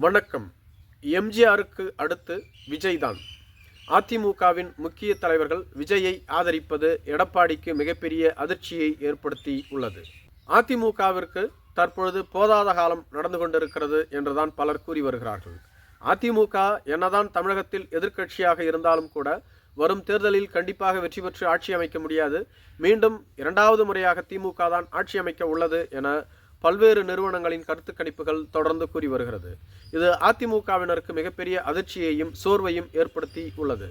வணக்கம். எம்ஜிஆருக்கு அடுத்து விஜய் தான். அதிமுகவின் முக்கிய தலைவர்கள் விஜயை ஆதரிப்பது எடப்பாடிக்கு மிகப்பெரிய அதிர்ச்சியை ஏற்படுத்தி உள்ளது. அதிமுகவிற்கு தற்பொழுது போதாத காலம் நடந்து கொண்டிருக்கிறது என்றுதான் பலர் கூறி வருகிறார்கள். அதிமுக என்னதான் தமிழகத்தில் எதிர்க்கட்சியாக இருந்தாலும் கூட வரும் தேர்தலில் கண்டிப்பாக வெற்றி பெற்று ஆட்சி அமைக்க முடியாது. மீண்டும் இரண்டாவது முறையாக திமுக தான் ஆட்சி அமைக்க உள்ளது என பல்வேறு நிறுவனங்களின் கருத்து கணிப்புகள் தொடர்ந்து கூறி வருகிறது. இது அதிமுகவினருக்கு மிகப்பெரிய அதிர்ச்சியையும் சோர்வையும் ஏற்படுத்தி உள்ளது.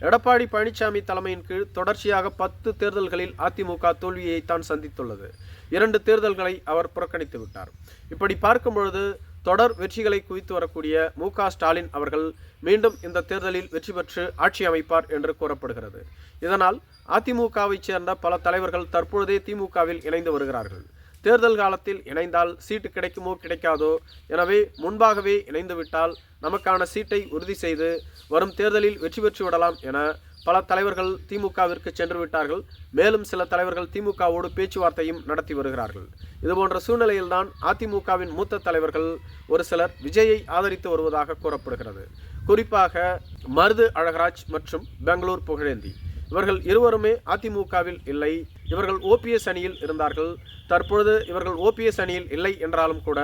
எடப்பாடி பழனிசாமி தலைமையின் கீழ் தொடர்ச்சியாக 10 தேர்தல்களில் அதிமுக தோல்வியைத்தான் சந்தித்துள்ளது. 2 தேர்தல்களை அவர் புறக்கணித்து விட்டார். இப்படி பார்க்கும் பொழுது தொடர் வெற்றிகளை குவித்து வரக்கூடிய மு.க.ஸ்டாலின் அவர்கள் மீண்டும் இந்த தேர்தலில் வெற்றி பெற்று ஆட்சி அமைப்பார் என்று கூறப்படுகிறது. இதனால் அதிமுகவைச் சேர்ந்த பல தலைவர்கள் தற்பொழுதே திமுகவில் இணைந்து வருகிறார்கள். தேர்தல் காலத்தில் இணைந்தால் சீட்டு கிடைக்குமோ கிடைக்காதோ, எனவே முன்பாகவே இணைந்துவிட்டால் நமக்கான சீட்டை உறுதி செய்து வரும் தேர்தலில் வெற்றி பெற்று விடலாம் என பல தலைவர்கள் திமுகவிற்கு சென்று விட்டார்கள். மேலும் சில தலைவர்கள் திமுகவோடு பேச்சுவார்த்தையும் நடத்தி வருகிறார்கள். இதுபோன்ற சூழ்நிலையில்தான் அதிமுகவின் மூத்த தலைவர்கள் ஒரு சிலர் விஜயை ஆதரித்து வருவதாக கூறப்படுகிறது. குறிப்பாக மருது அழகராஜ் மற்றும் பெங்களூர் புகழேந்தி இவர்கள் இருவருமே அதிமுகவில் இல்லை. இவர்கள் ஓபிஎஸ் அணியில் இருந்தார்கள். தற்பொழுது இவர்கள் ஓபிஎஸ் அணியில் இல்லை என்றாலும் கூட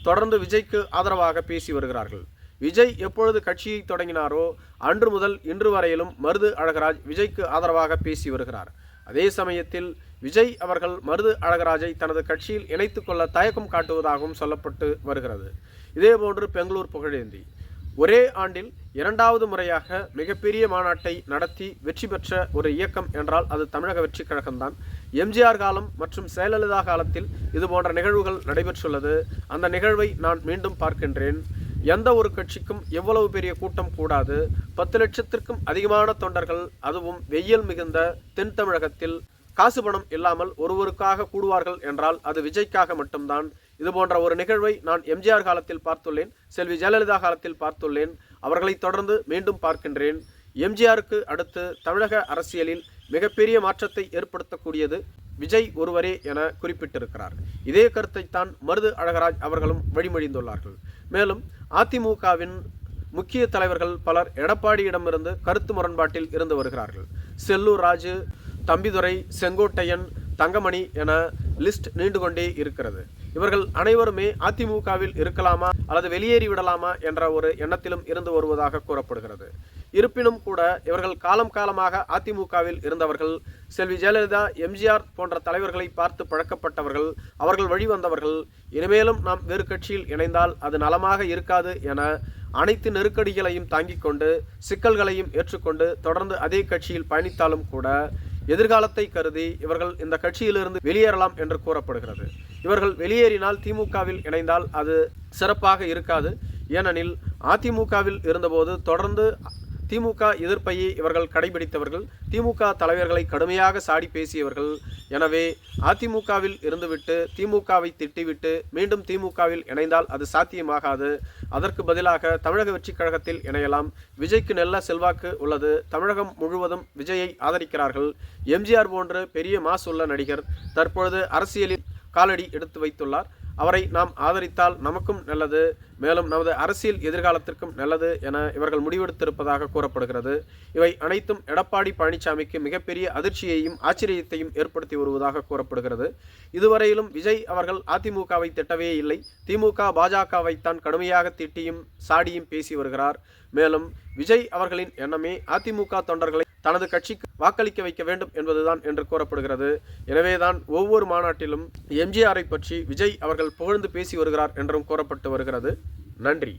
தொடர்ந்து விஜய்க்கு ஆதரவாக பேசி வருகிறார்கள். விஜய் எப்பொழுது கட்சியை தொடங்கினாரோ அன்று முதல் இன்று வரையிலும் மருது அழகராஜ் விஜய்க்கு ஆதரவாக பேசி வருகிறார். அதே சமயத்தில் விஜய் அவர்கள் மருது அழகராஜை தனது கட்சியில் இணைத்துக் கொள்ள தயக்கம் காட்டுவதாகவும் சொல்லப்பட்டு வருகிறது. இதேபோன்று பெங்களூர் புகழேந்தி ஒரே ஆண்டில் 2வது முறையாக மிகப்பெரிய மாநாட்டை நடத்தி வெற்றி பெற்ற ஒரு இயக்கம் என்றால் அது தமிழக வெற்றி கழகம்தான். எம்ஜிஆர் காலம் மற்றும் ஜெயலலிதா காலத்தில் இதுபோன்ற நிகழ்வுகள் நடைபெற்றுள்ளது. அந்த நிகழ்வை நான் மீண்டும் பார்க்கின்றேன். எந்த ஒரு கட்சிக்கும் எவ்வளவு பெரிய கூட்டம் கூடாது. 10 லட்சத்திற்கும் அதிகமான தொண்டர்கள், அதுவும் வெயில் மிகுந்த தென் தமிழகத்தில் காசு பணம் இல்லாமல் ஒருவருக்காக கூடுவார்கள் என்றால் அது விஜய்க்காக மட்டும்தான். இது போன்ற ஒரு நிகழ்வை நான் எம்ஜிஆர் காலத்தில் பார்த்துள்ளேன், செல்வி ஜெயலலிதா காலத்தில் பார்த்துள்ளேன். அவர்களை தொடர்ந்து மீண்டும் பார்க்கின்றேன். எம்ஜிஆருக்கு அடுத்து தமிழக அரசியலில் மிகப்பெரிய மாற்றத்தை ஏற்படுத்தக்கூடியது விஜய் ஒருவரே என குறிப்பிட்டிருக்கிறார். இதே கருத்தைத்தான் மருது அழகராஜ் அவர்களும் வழிமொழிந்துள்ளார்கள். மேலும் அதிமுகவின் முக்கிய தலைவர்கள் பலர் எடப்பாடியிடமிருந்து கருத்து முரண்பாட்டில் இருந்து வருகிறார்கள். செல்லூர் ராஜு, தம்பிதுரை, செங்கோட்டையன், தங்கமணி என லிஸ்ட் நீண்டு கொண்டே இருக்கிறது. இவர்கள் அனைவருமே அதிமுகவில் இருக்கலாமா அல்லது வெளியேறி விடலாமா என்ற ஒரு எண்ணத்திலும் இருந்து வருவதாக கூறப்படுகிறது. இருப்பினும் கூட இவர்கள் காலம் காலமாக அதிமுகவில் இருந்தவர்கள். செல்வி ஜெயலலிதா, எம்ஜிஆர் போன்ற தலைவர்களை பார்த்து பழக்கப்பட்டவர்கள், அவர்கள் வழிவந்தவர்கள். இனிமேலும் நாம் வேறு கட்சியில் இணைந்தால் அது நலமாக இருக்காது என அனைத்து நெருக்கடிகளையும் தாங்கிக் கொண்டு சிக்கல்களையும் ஏற்றுக்கொண்டு தொடர்ந்து அதே கட்சியில் பயணித்தாலும் கூட எதிர்காலத்தை கருதி இவர்கள் இந்த கட்சியிலிருந்து வெளியேறலாம் என்று கூறப்படுகிறது. இவர்கள் வெளியேறினால் திமுகவில் இணைந்தால் அது சிறப்பாக இருக்காது. ஏனெனில் அதிமுகவில் இருந்தபோது தொடர்ந்து திமுக எதிர்ப்பையே இவர்கள் கடைபிடித்தவர்கள், திமுக தலைவர்களை கடுமையாக சாடி பேசியவர்கள். எனவே அதிமுகவில் இருந்துவிட்டு திமுகவை திட்டிவிட்டு மீண்டும் திமுகவில் இணைந்தால் அது சாத்தியமாகாது. அதற்கு பதிலாக தமிழக வெற்றி கழகத்தில் இணையலாம். விஜய்க்கு நல்ல செல்வாக்கு உள்ளது. தமிழகம் முழுவதும் விஜயை ஆதரிக்கிறார்கள். எம்ஜிஆர் போன்ற பெரிய மாஸ் உள்ள நடிகர் தற்பொழுது அரசியலில் காலடி எடுத்து வைத்துள்ளார். அவரை நாம் ஆதரித்தால் நமக்கும் நல்லது, மேலும் நமது அரசியல் எதிர்காலத்திற்கும் நல்லது என இவர்கள் முடிவெடுத்திருப்பதாக கூறப்படுகிறது. இவை அனைத்தும் எடப்பாடி பழனிசாமிக்கு மிகப்பெரிய அதிர்ச்சியையும் ஆச்சரியத்தையும் ஏற்படுத்தி வருவதாக கூறப்படுகிறது. இதுவரையிலும் விஜய் அவர்கள் அதிமுகவை திட்டவே இல்லை. திமுக பாஜகவைத்தான் கடுமையாக திட்டியும் சாடியும் பேசி வருகிறார். மேலும் விஜய் அவர்களின் எண்ணமே அதிமுக தொண்டர்களை தனது கட்சிக்கு வாக்களிக்க வைக்க வேண்டும் என்பதுதான் என்று கூறப்படுகிறது. எனவேதான் ஒவ்வொரு மாநாட்டிலும் எம்ஜிஆரை பற்றி விஜய் அவர்கள் புகழ்ந்து பேசி வருகிறார் என்றும் கூறப்பட்டு வருகிறது. நன்றி.